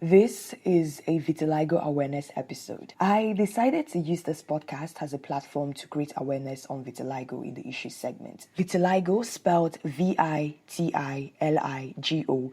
This is a vitiligo awareness episode. I decided to use this podcast as a platform to create awareness on vitiligo in the issues segment. Vitiligo, spelled Vitiligo,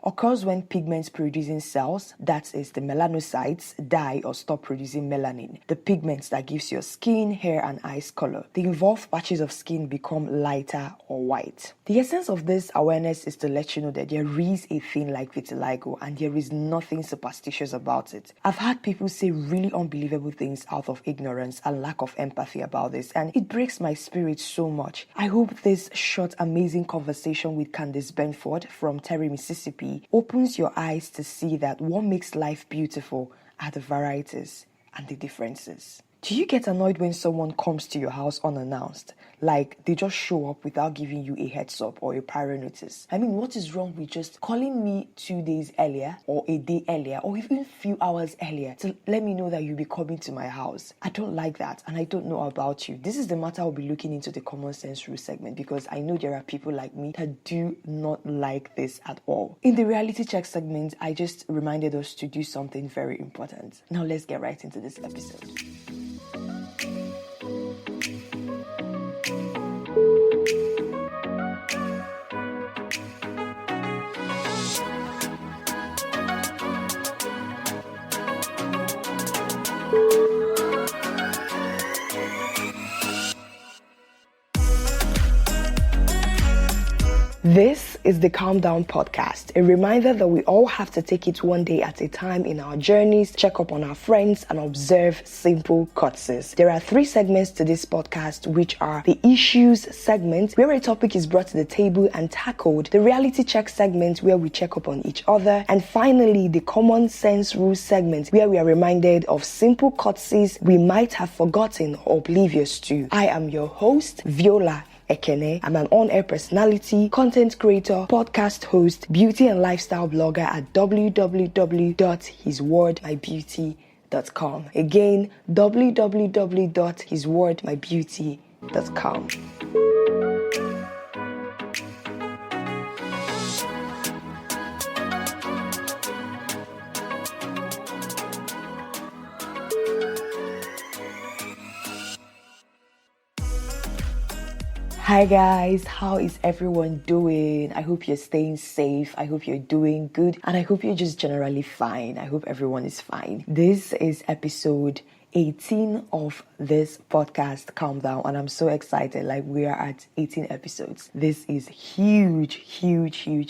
occurs when pigment producing cells, that is the melanocytes, die or stop producing melanin, the pigment that gives your skin, hair and eyes color. The involved patches of skin become lighter or white. The essence of this awareness is to let you know that there is a thing like vitiligo and there is nothing superstitious about it. I've had people say really unbelievable things out of ignorance and lack of empathy about this, and it breaks my spirit so much. I hope this short, amazing conversation with Candice Benford from Terry, Mississippi opens your eyes to see that what makes life beautiful are the varieties and the differences. Do you get annoyed when someone comes to your house unannounced? Like they just show up without giving you a heads up or a prior notice? I mean, what is wrong with just calling me 2 days earlier or a day earlier or even a few hours earlier to let me know that you'll be coming to my house? I don't like that, and I don't know about you. This is the matter I'll be looking into the common sense rule segment, because I know there are people like me that do not like this at all. In the reality check segment, I just reminded us to do something very important. Now let's get right into this episode. This is the Calm Down Podcast, a reminder that we all have to take it one day at a time in our journeys, check up on our friends, and observe simple courtesies. There are 3 segments to this podcast, which are the issues segment, where a topic is brought to the table and tackled, the reality check segment, where we check up on each other, and finally, the common sense rules segment, where we are reminded of simple courtesies we might have forgotten or oblivious to. I am your host, Viola Ekene. I'm an on-air personality, content creator, podcast host, beauty and lifestyle blogger at www.hiswordmybeauty.com. Again, www.hiswordmybeauty.com. Hi guys, how is everyone doing? I hope you're staying safe. I hope you're doing good. And I hope you're just generally fine. I hope everyone is fine. This is episode 18 of this podcast, Calm Down, and I'm so excited. Like, we are at 18 episodes. This is huge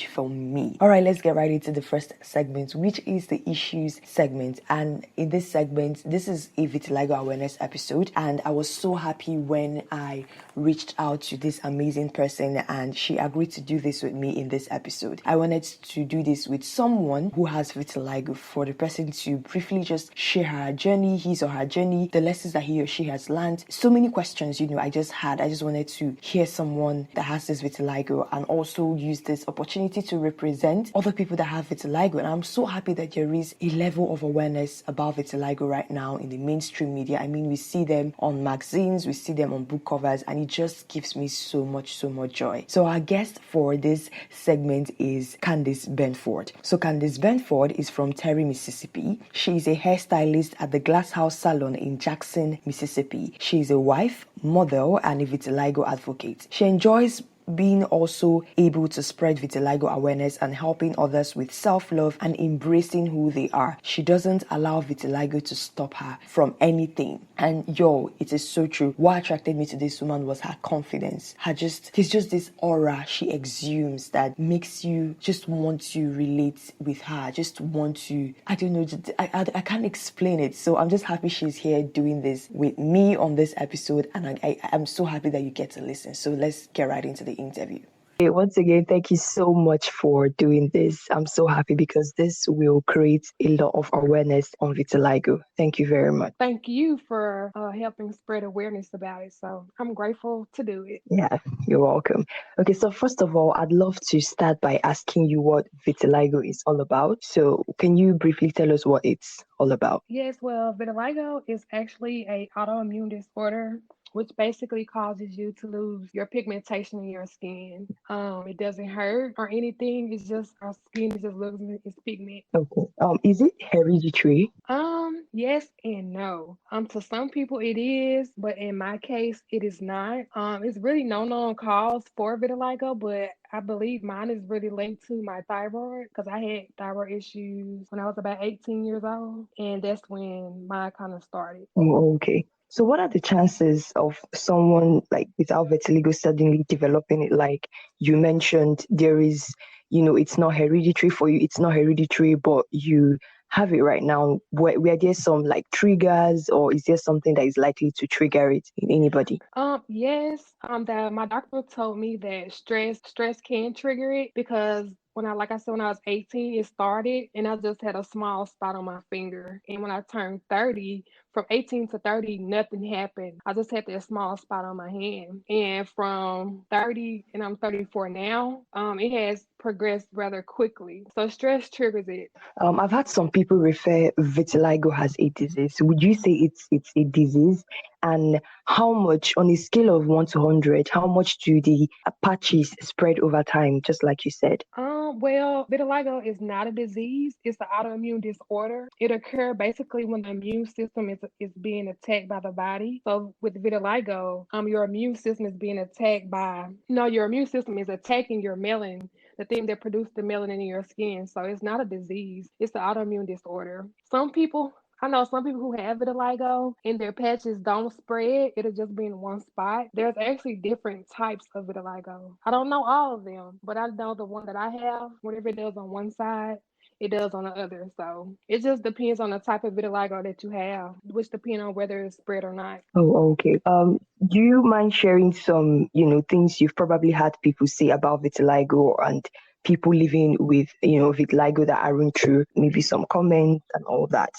for me. All right, let's get right into the first segment, which is the issues segment. And in this segment, this is a vitiligo awareness episode, and I was so happy when I reached out to this amazing person and she agreed to do this with me in this episode. I wanted to do this with someone who has vitiligo, for the person to briefly just share her journey, his or her journey, the lessons that he or she has learned. So many questions, I just wanted to hear someone that has this vitiligo and also use this opportunity to represent other people that have vitiligo. And I'm so happy that there is a level of awareness about vitiligo right now in the mainstream media. I mean, we see them on magazines, we see them on book covers, and it just gives me so much joy. So our guest for this segment is Candice Benford. So Candice Benford is from Terry, Mississippi. She is a hairstylist at the Glass House Salon in Jackson, Mississippi. She is a wife, mother, and a vitiligo advocate. She enjoys being also able to spread vitiligo awareness and helping others with self-love and embracing who they are. She doesn't allow vitiligo to stop her from anything. And it is so true. What attracted me to this woman was her confidence. There's just this aura she exudes that makes you just want to relate with her. Just want to, I don't know, I can't explain it. So I'm just happy she's here doing this with me on this episode, and I'm so happy that you get to listen. So let's get right into the interview. Once again, thank you so much for doing this. I'm so happy because this will create a lot of awareness on vitiligo. Thank you very much. Thank you for helping spread awareness about it. So I'm grateful to do it. Yeah, you're welcome. Okay, so first of all, I'd love to start by asking you what vitiligo is all about. So can you briefly tell us what it's all about? Yes, well, vitiligo is actually a autoimmune disorder which basically causes you to lose your pigmentation in your skin. It doesn't hurt or anything. It's just our skin is just losing its pigment. Okay. Is it hereditary? Yes and no. To some people it is, but in my case, it is not. It's really no known cause for vitiligo, but I believe mine is really linked to my thyroid because I had thyroid issues when I was about 18 years old, and that's when mine kind of started. Oh, okay. So what are the chances of someone like without vitiligo suddenly developing it? Like you mentioned, there is, it's not hereditary for you, it's not hereditary, but you have it right now. Were there some like triggers, or is there something that is likely to trigger it in anybody? Yes, that my doctor told me that stress can trigger it because like I said, when I was 18, it started and I just had a small spot on my finger. And when I turned 30, from 18 to 30, nothing happened. I just had that small spot on my hand. And from 30, and I'm 34 now, it has progressed rather quickly. So stress triggers it. I've had some people refer vitiligo as a disease. Would you say it's a disease? And how much, on a scale of 1 to 100, how much do the patches spread over time? Just like you said. Well, vitiligo is not a disease. It's an autoimmune disorder. It occurs basically when the immune system is being attacked by the body. So with vitiligo, your immune system is being attacked by, your immune system is attacking your melanin, the thing that produces the melanin in your skin. So it's not a disease. It's an autoimmune disorder. I know some people who have vitiligo and their patches don't spread. It'll just be in one spot. There's actually different types of vitiligo. I don't know all of them, but I know the one that I have, whatever it does on one side, it does on the other. So it just depends on the type of vitiligo that you have, which depends on whether it's spread or not. Oh, okay. Do you mind sharing some, things you've probably had people say about vitiligo and people living with, vitiligo that aren't true? Maybe some comments and all that.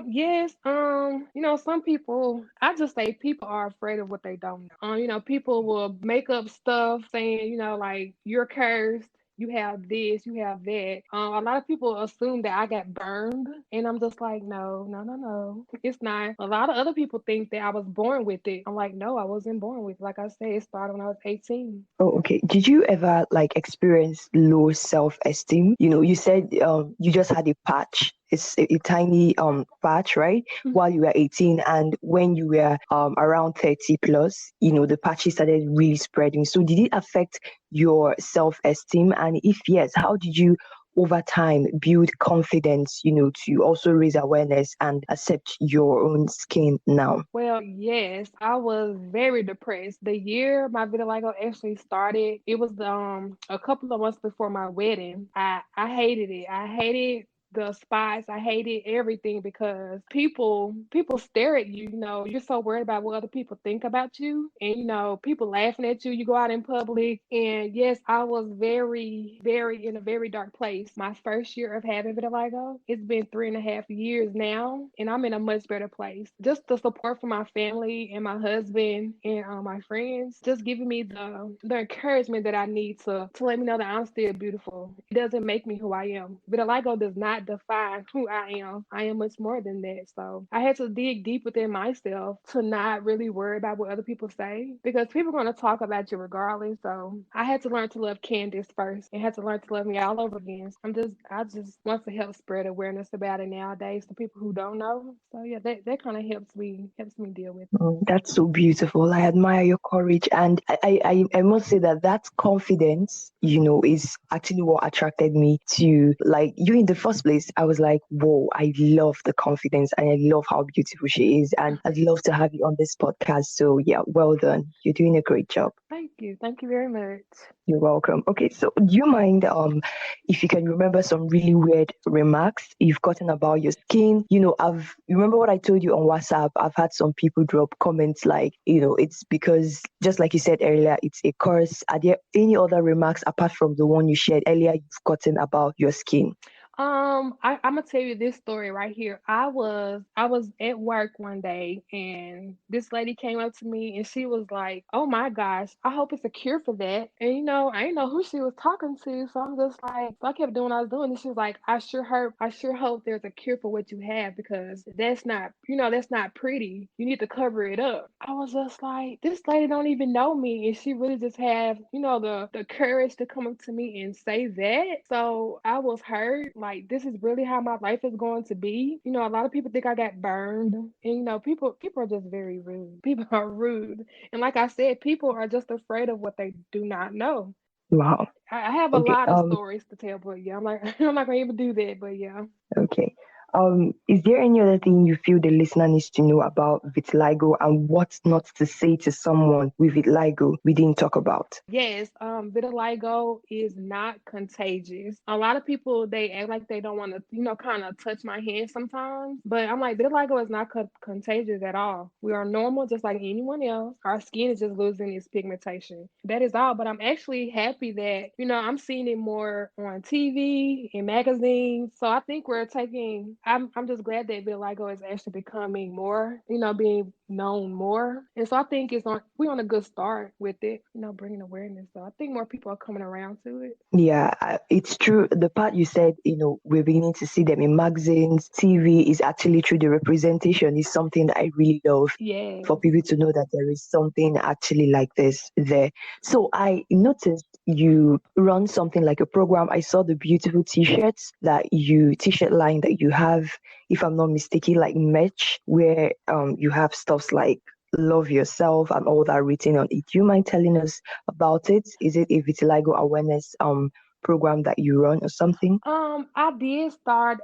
Yes, some people, I just say people are afraid of what they don't know. People will make up stuff saying, like you're cursed, you have this, you have that. A lot of people assume that I got burned, and I'm just like, no, no, no, no, it's not. A lot of other people think that I was born with it. I'm like, no, I wasn't born with it. Like I said, it started when I was 18. Oh, okay. Did you ever like experience low self-esteem? You said you just had a patch. It's a tiny patch, right? While you were 18, and when you were around 30 plus, the patches started really spreading. So did it affect your self-esteem? And if yes, how did you over time build confidence, to also raise awareness and accept your own skin now? Well, yes, I was very depressed. The year my vitiligo actually started, it was a couple of months before my wedding. I hated it. I hated the spots. I hated everything because people stare at you. You're so worried about what other people think about you, and people laughing at you. You go out in public, and yes, I was very, very in a very dark place. My first year of having vitiligo, it's been 3.5 years now, and I'm in a much better place. Just the support from my family and my husband and my friends, just giving me the encouragement that I need to let me know that I'm still beautiful. It doesn't make me who I am. Vitiligo does not define who I am. I am much more than that. So I had to dig deep within myself to not really worry about what other people say because people are going to talk about you regardless. So I had to learn to love Candice first and had to learn to love me all over again. I just want to help spread awareness about it nowadays to people who don't know. So yeah, that kind of helps me deal with it. Oh, that's so beautiful. I admire your courage. And I must say that confidence, is actually what attracted me to like you in the first place. I was like, whoa, I love the confidence and I love how beautiful she is. And I'd love to have you on this podcast. So yeah, well done. You're doing a great job. Thank you. Thank you very much. You're welcome. Okay, so do you mind if you can remember some really weird remarks you've gotten about your skin? I've remember what I told you on WhatsApp. I've had some people drop comments like, it's because just like you said earlier, it's a curse. Are there any other remarks apart from the one you shared earlier you've gotten about your skin? I'm gonna tell you this story right here. I was at work one day and this lady came up to me and she was like, "Oh my gosh, I hope it's a cure for that." And I didn't know who she was talking to, so I'm just like, so I kept doing what I was doing, and she was like, I sure hope there's a cure for what you have because that's not pretty. You need to cover it up." I was just like, this lady don't even know me, and she really just have the courage to come up to me and say that. So I was hurt. Like, this is really how my life is going to be. A lot of people think I got burned, and people are just very rude. People are rude, and like I said, people are just afraid of what they do not know. Wow. I have a Okay. lot of stories to tell, but yeah, I'm like I'm not gonna even do that, but yeah. Okay. Is there any other thing you feel the listener needs to know about vitiligo and what not to say to someone with vitiligo we didn't talk about? Yes, vitiligo is not contagious. A lot of people they act like they don't want to, kind of touch my hand sometimes, but I'm like, vitiligo is not contagious at all. We are normal, just like anyone else. Our skin is just losing its pigmentation. That is all. But I'm actually happy that I'm seeing it more on TV in magazines. So I think we're taking. I'm just glad that vitiligo is actually becoming more, being known more. And so I think we're on a good start with it, bringing awareness. So I think more people are coming around to it. Yeah, it's true. The part you said, we're beginning to see them in magazines, TV is actually true. The representation is something that I really love for Yes. people to know that there is something actually like this there. So I noticed you run something like a program. I saw the beautiful t-shirt line that you have, if I'm not mistaken, like merch, where you have stuffs like love yourself and all that written on it. Do you mind telling us about it? Is it a vitiligo awareness program that you run or something? I did start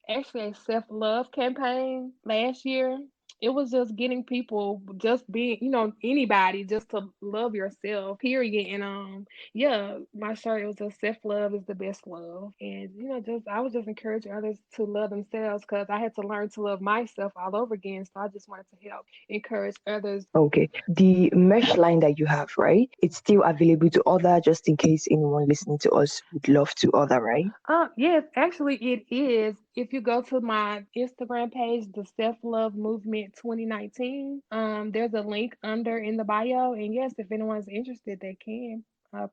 actually a self-love campaign last year. It was just getting people just being, anybody just to love yourself, period. And yeah, my shirt, it was just self-love is the best love. And just I was just encouraging others to love themselves because I had to learn to love myself all over again. So I just wanted to help encourage others. Okay. The mesh line that you have, right? It's still available to order just in case anyone listening to us would love to order, right? Yes, actually it is. If you go to my Instagram page, the Self Love Movement 2019, there's a link under in the bio. And yes, if anyone's interested, they can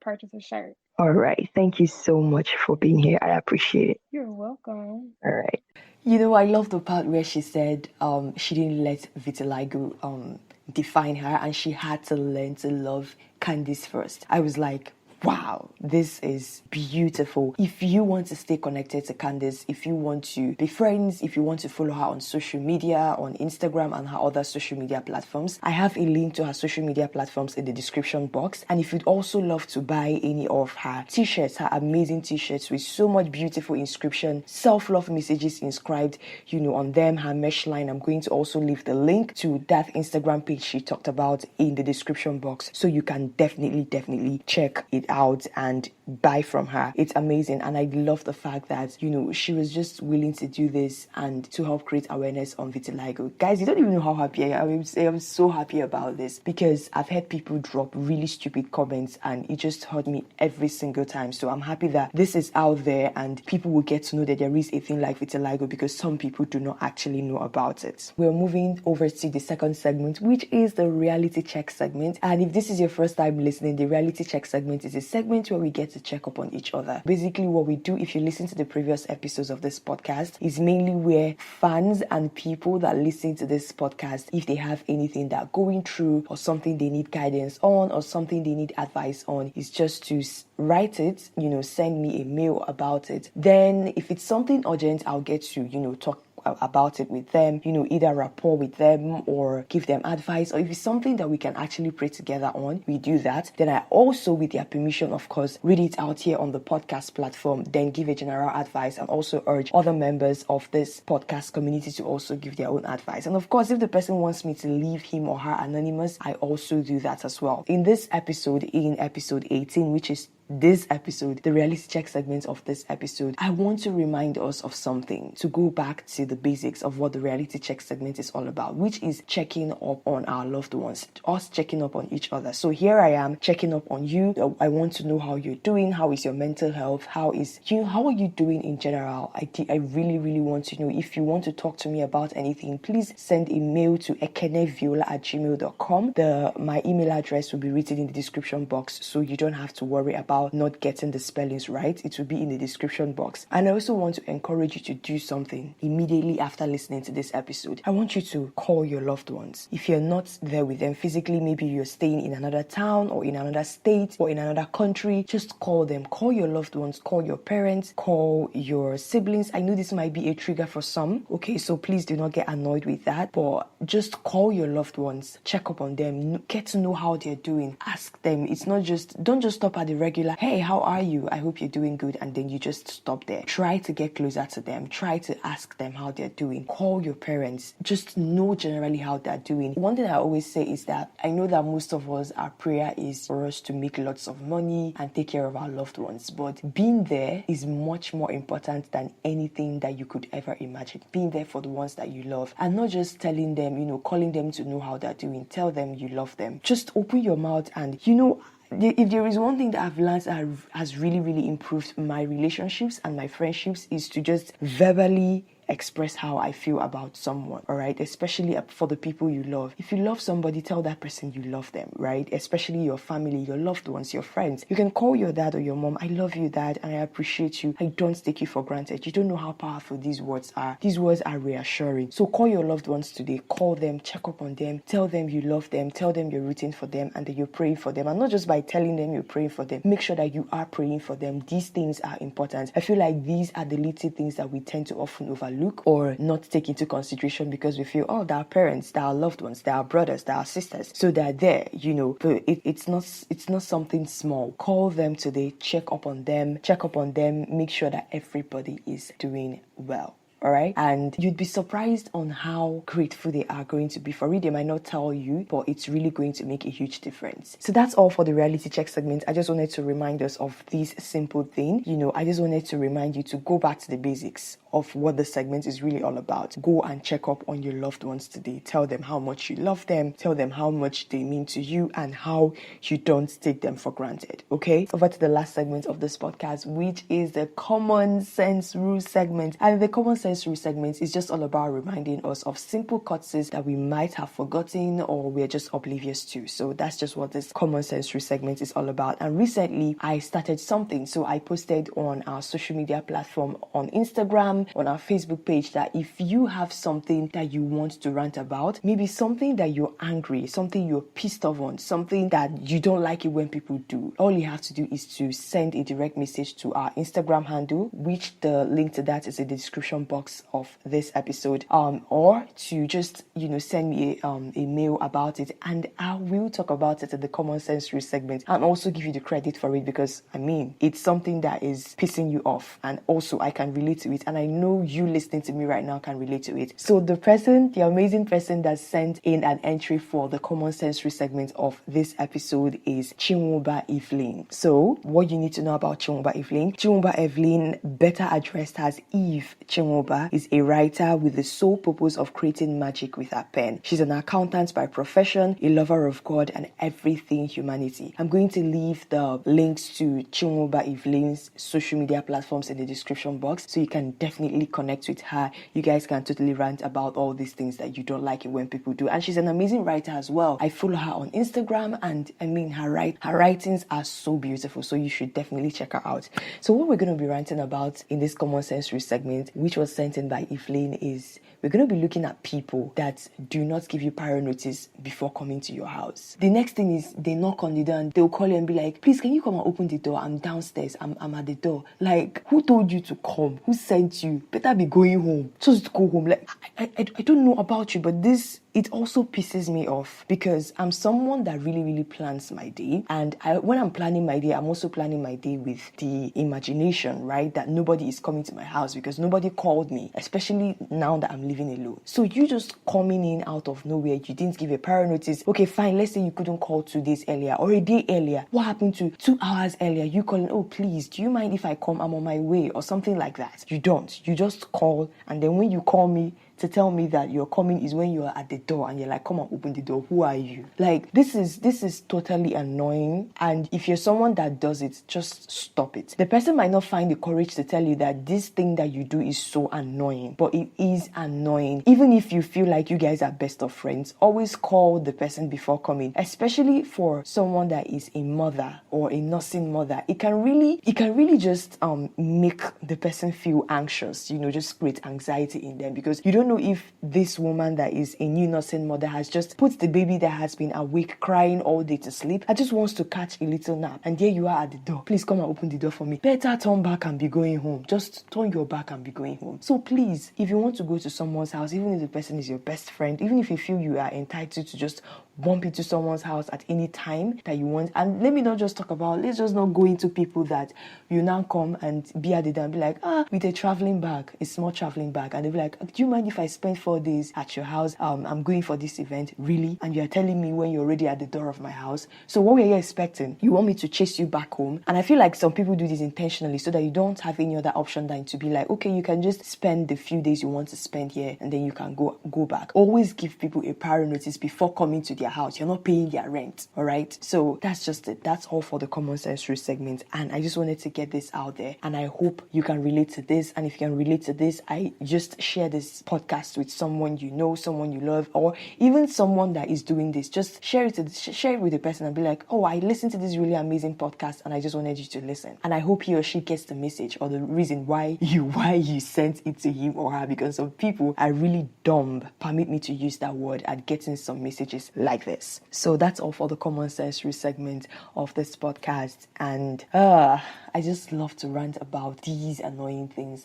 purchase a shirt. All right. Thank you so much for being here. I appreciate it. You're welcome. All right. I love the part where she said she didn't let vitiligo define her and she had to learn to love Candice first. I was like, wow, this is beautiful. If you want to stay connected to Candice, if you want to be friends, if you want to follow her on social media, on Instagram and her other social media platforms, I have a link to her social media platforms in the description box. And if you'd also love to buy any of her t-shirts, her amazing t-shirts with so much beautiful inscription, self-love messages inscribed, on them, her mesh line, I'm going to also leave the link to that Instagram page she talked about in the description box. So you can definitely check it out and buy from her. It's amazing. And I love the fact that, she was just willing to do this and to help create awareness on vitiligo. Guys, you don't even know how happy I am. I'm so happy about this because I've had people drop really stupid comments and it just hurt me every single time. So I'm happy that this is out there and people will get to know that there is a thing like vitiligo because some people do not actually know about it. We're moving over to the second segment, which is the reality check segment. And if this is your first time listening, the reality check segment is a segment where we get to check up on each other. Basically, what we do, if you listen to the previous episodes of this podcast, is mainly where fans and people that listen to this podcast, if they have anything they're going through or something they need guidance on or something they need advice on, is just to write it, send me a mail about it. Then if it's something urgent, I'll get to, talk about it with them, either rapport with them or give them advice, or if it's something that we can actually pray together on, we do that. Then I also, with their permission, of course, read it out here on the podcast platform, then give a general advice and also urge other members of this podcast community to also give their own advice. And of course, if the person wants me to leave him or her anonymous, I also do that as well. In this episode, in episode 18, which is this episode, the reality check segment of this episode, I want to remind us of something, to go back to the basics of what the reality check segment is all about, which is checking up on our loved ones, us checking up on each other. So here I am checking up on you. I want to know how you're doing. How is your mental health? How are you doing in general? I really want to know. If you want to talk to me about anything, please send a mail to ekeneviola@gmail.com. My email address will be written in the description box, so you don't have to worry about not getting the spellings right. It will be in the description box. And I also want to encourage you to do something immediately after listening to this episode. I want you to call your loved ones. If you're not there with them physically, maybe you're staying in another town or in another state or in another country, just call them. Call your loved ones, call your parents, call your siblings. I know this might be a trigger for some, okay, so please do not get annoyed with that, but just call your loved ones, check up on them, get to know how they're doing, ask them. Don't just stop at the regular, hey, how are you? I hope you're doing good, and then you just stop there. Try to get closer to them. Try to ask them how they're doing. Call your parents. Just know generally how they're doing. One thing I always say is that I know that most of us, our prayer is for us to make lots of money and take care of our loved ones, but being there is much more important than anything that you could ever imagine. Being there for the ones that you love, and not just telling them, calling them to know how they're doing. Tell them you love them. Just open your mouth, and if there is one thing that I've learned that has really improved my relationships and my friendships, is to just verbally express how I feel about someone, all right? Especially for the people you love. If you love somebody, tell that person you love them, right? Especially your family, your loved ones, your friends. You can call your dad or your mom, I love you, dad, and I appreciate you. I don't take you for granted. You don't know how powerful these words are. These words are reassuring. So call your loved ones today. Call them, check up on them, tell them you love them, tell them you're rooting for them and that you're praying for them. And not just by telling them you're praying for them, make sure that you are praying for them. These things are important. I feel like these are the little things that we tend to often overlook or not take into consideration, because we feel, oh, they're our parents, they're our loved ones, they're our brothers, they're our sisters, so they're there, but it's not something small. Call them today, check up on them, make sure that everybody is doing well. All right, and you'd be surprised on how grateful they are going to be for it. They might not tell you, but it's really going to make a huge difference. So that's all for the reality check segment. I just wanted to remind us of this simple thing. I just wanted to remind you to go back to the basics of what the segment is really all about. Go and check up on your loved ones today. Tell them how much you love them. Tell them how much they mean to you and how you don't take them for granted. Okay, over to the last segment of this podcast, which is the common sense rule segment. And the common sense rule segment is just all about reminding us of simple courtesies that we might have forgotten or we're just oblivious to. So that's just what this common sense rule segment is all about. And recently I started something. So I posted on our social media platform on Instagram, on our Facebook page, that if you have something that you want to rant about, maybe something that you're angry, something you're pissed off on, something that you don't like it when people do, all you have to do is to send a direct message to our Instagram handle, which the link to that is in the description box of this episode, or to just send me a mail about it, and I will talk about it in the common sense rule segment and also give you the credit for it, because it's something that is pissing you off, and also I can relate to it, and I know you listening to me right now can relate to it. So the amazing person that sent in an entry for the common sense segment of this episode is Chinwoba Evelyn. So what you need to know about Chinwoba Evelyn, better addressed as Eve Chinwoba, is a writer with the sole purpose of creating magic with her pen. She's an accountant by profession, a lover of God and everything humanity. I'm going to leave the links to Chinwoba Evelyn's social media platforms in the description box, so you can definitely connect with her. You guys can totally rant about all these things that you don't like it when people do. And she's an amazing writer as well. I follow her on Instagram, and her writings are so beautiful, so you should definitely check her out. So what we're going to be ranting about in this common sense segment, which was sent in by Evelyn, is we're going to be looking at people that do not give you prior notice before coming to your house. The next thing is they knock on the door and they'll call you and be like, please, can you come and open the door? I'm downstairs. I'm at the door. Like, who told you to come? Who sent you? Better be going home. Just go home. Like, I don't know about you, but it also pisses me off, because I'm someone that really plans my day. And when I'm planning my day, I'm also planning my day with the imagination, right, that nobody is coming to my house, because nobody called called me, especially now that I'm living alone. So you just coming in out of nowhere, you didn't give a prior notice. Okay, fine, let's say you couldn't call 2 days earlier or a day earlier. What happened to 2 hours earlier? You calling, oh please, do you mind if I come? I'm on my way, or something like that. You don't. You just call, and then when you call me to tell me that you're coming is when you're at the door and you're like, come on, open the door. Who are you? Like, this is totally annoying. And if you're someone that does it, just stop it. The person might not find the courage to tell you that this thing that you do is so annoying, but it is annoying. Even if you feel like you guys are best of friends, always call the person before coming, especially for someone that is a mother or a nursing mother. It can really just make the person feel anxious, just create anxiety in them, because you don't know if this woman that is a new nursing mother has just put the baby that has been awake crying all day to sleep and just wants to catch a little nap, and there you are at the door. Please come and open the door for me. Better turn back and be going home. Just turn your back and be going home. So please, if you want to go to someone's house, even if the person is your best friend, even if you feel you are entitled to just bump into someone's house at any time that you want, and let me not just talk about, let's just not go into people that you now come and be at the door and be like, with a traveling bag, a small traveling bag, and they'll be like, do you mind if I spend 4 days at your house? I'm going for this event. Really? And you're telling me when you're already at the door of my house? So what were you expecting? You want me to chase you back home? And I feel like some people do this intentionally so that you don't have any other option than to be like, okay, you can just spend the few days you want to spend here and then you can go back. Always give people a prior notice before coming to their house. You're not paying their rent. All right? So that's just it. That's all for the common sense rule segment. And I just wanted to get this out there. And I hope you can relate to this. And if you can relate to this, I just share this podcast with someone you know, someone you love, or even someone that is doing this. Just share it with the person and be like, oh, I listened to this really amazing podcast and I just wanted you to listen. And I hope he or she gets the message or the reason why you sent it to him or her, because some people are really dumb, permit me to use that word, at getting some messages like this. So that's all for the common sense segment of this podcast. And I just love to rant about these annoying things,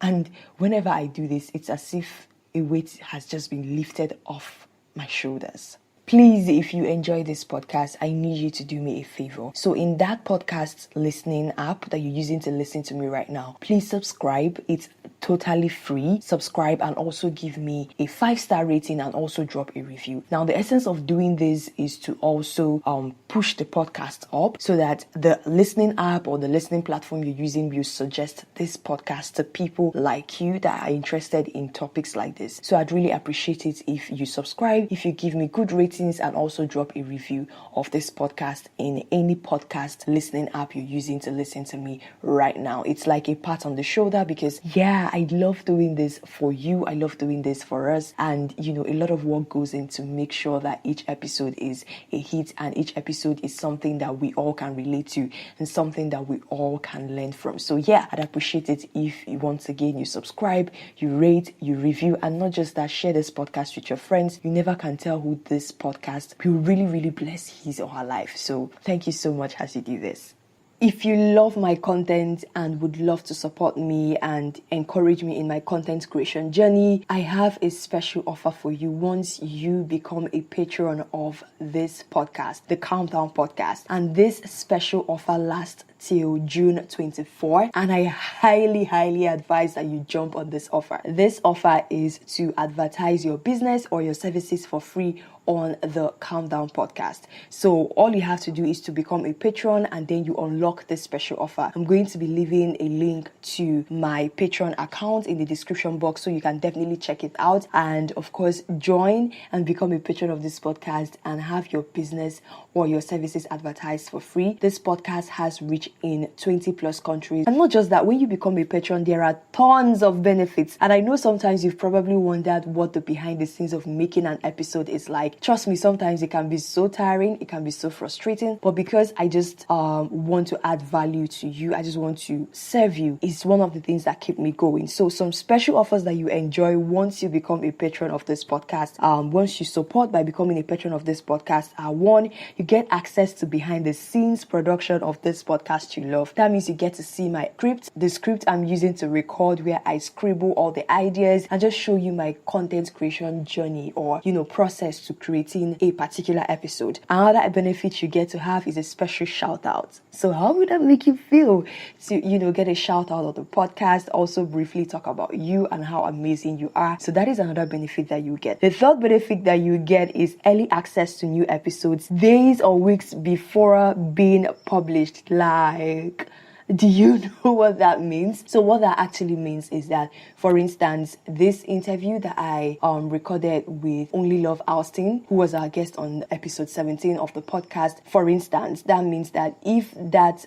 and whenever I do this, it's as if a weight has just been lifted off my shoulders. Please, if you enjoy this podcast, I need you to do me a favor. So in that podcast listening app that you're using to listen to me right now, please subscribe. It's totally free. Subscribe and also give me a 5-star rating and also drop a review. Now, the essence of doing this is to also push the podcast up so that the listening app or the listening platform you're using will suggest this podcast to people like you that are interested in topics like this. So I'd really appreciate it if you subscribe, if you give me good ratings, and also drop a review of this podcast in any podcast listening app you're using to listen to me right now. It's like a pat on the shoulder, because I love doing this for you. I love doing this for us. And a lot of work goes into make sure that each episode is a hit and each episode is something that we all can relate to and something that we all can learn from. So I'd appreciate it if once again you subscribe, you rate, you review, and not just that, share this podcast with your friends. You never can tell who this podcast will really, really bless his or her life. So thank you so much as you do this. If you love my content and would love to support me and encourage me in my content creation journey, I have a special offer for you once you become a patron of this podcast, the Calm Down Podcast. And this special offer lasts till June 24, and I highly, highly advise that you jump on this offer. This offer is to advertise your business or your services for free on the Calm Down Podcast. So all you have to do is to become a patron, and then you unlock this special offer. I'm going to be leaving a link to my Patreon account in the description box, so you can definitely check it out. And of course, join and become a patron of this podcast and have your business or your services advertised for free. This podcast has reached in 20 plus countries. And not just that, when you become a patron, there are tons of benefits. And I know sometimes you've probably wondered what the behind the scenes of making an episode is like. Trust me, sometimes it can be so tiring, it can be so frustrating, but because I just want to add value to you, I just want to serve you, it's one of the things that keep me going. So some special offers that you enjoy once you become a patron of this podcast, once you support by becoming a patron of this podcast, are: one, you get access to behind the scenes production of this podcast podcast you love. That means you get to see my script, the script I'm using to record, where I scribble all the ideas and just show you my content creation journey or, process to creating a particular episode. Another benefit you get to have is a special shout out. So how would that make you feel to, get a shout out on the podcast, also briefly talk about you and how amazing you are? So that is another benefit that you get. The third benefit that you get is early access to new episodes days or weeks before being published. Like, do you know what that means? So what that actually means is that, for instance, this interview that I recorded with Only Love Austin, who was our guest on episode 17 of the podcast, for instance, that means that if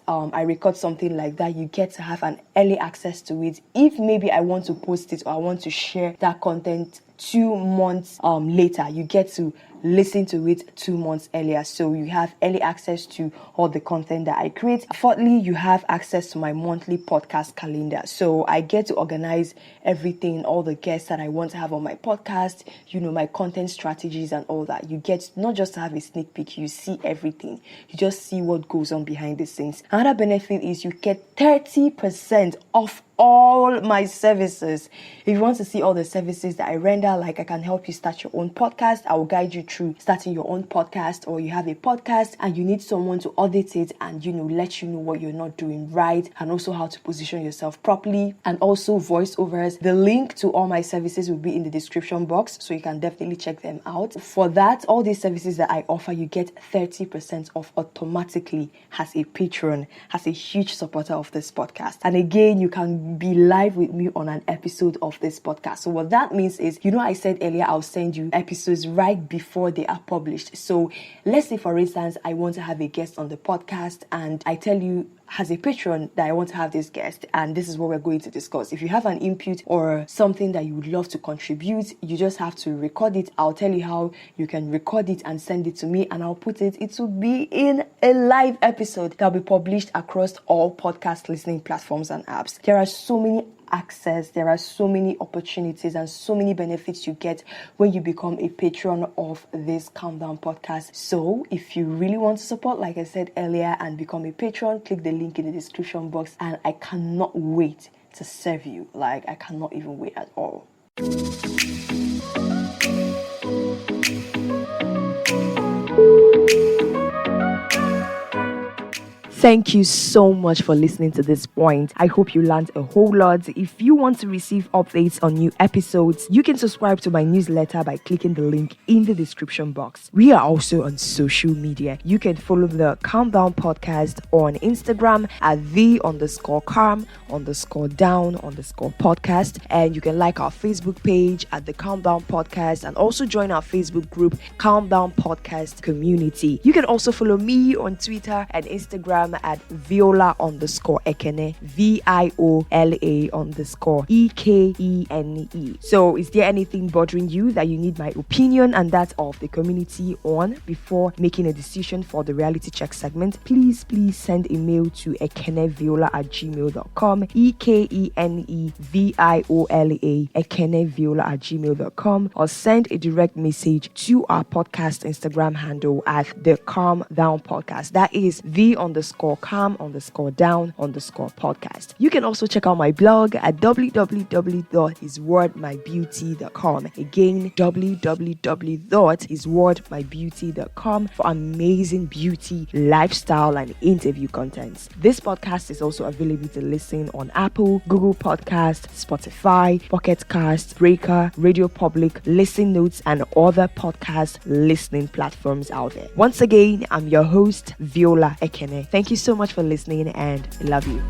I record something like that, you get to have an early access to it. If maybe I want to post it or I want to share that content 2 months later, you get to listen to it 2 months earlier. So you have early access to all the content that I create. Fourthly, you have access to my monthly podcast calendar. So I get to organize everything, all the guests that I want to have on my podcast, my content strategies and all that. You get not just to have a sneak peek, you see everything. You just see what goes on behind the scenes. Another benefit is you get 30% off all my services. If you want to see all the services that I render, like I can help you start your own podcast, I will guide you through starting your own podcast, or you have a podcast and you need someone to audit it and let you know what you're not doing right, and also how to position yourself properly, and also voiceovers. The link to all my services will be in the description box, so you can definitely check them out. For that, all these services that I offer, you get 30% off automatically as a patron, as a huge supporter of this podcast. And again, you can be live with me on an episode of this podcast. So what that means is, I said earlier I'll send you episodes right before they are published. So let's say, for instance, I want to have a guest on the podcast and I tell you as a patron that I want to have this guest and this is what we're going to discuss. If you have an input or something that you would love to contribute, you just have to record it. I'll tell you how you can record it and send it to me, and I'll put it. It will be in a live episode that will be published across all podcast listening platforms and apps. There are so many access, there are so many opportunities and so many benefits you get when you become a patron of this Calm Down podcast. So if you really want to support, like I said earlier, and become a patron, click the link in the description box, and I cannot wait to serve you. Like, I cannot even wait at all. Thank you so much for listening to this point. I hope you learned a whole lot. If you want to receive updates on new episodes, you can subscribe to my newsletter by clicking the link in the description box. We are also on social media. You can follow the Calm Down Podcast on Instagram at the_calm_down_podcast. And you can like our Facebook page at the Calm Down Podcast, and also join our Facebook group, Calm Down Podcast Community. You can also follow me on Twitter and Instagram at Viola_Ekene, VIOLA_EKENE. So is there anything bothering you that you need my opinion and that of the community on before making a decision for the reality check segment? Please send a mail to ekeneviola@gmail.com, ekeneviola@gmail.com, or send a direct message to our podcast Instagram handle at the Calm Down Podcast. That is the_calm_down_podcast. You can also check out my blog at www.iswordmybeauty.com. Again, www.iswordmybeauty.com for amazing beauty, lifestyle, and interview contents. This podcast is also available to listen on Apple, Google Podcasts, Spotify, Pocket Casts, Breaker, Radio Public, Listen Notes, and other podcast listening platforms out there. Once again, I'm your host, Viola Ekene. Thank you so much for listening, and I love you.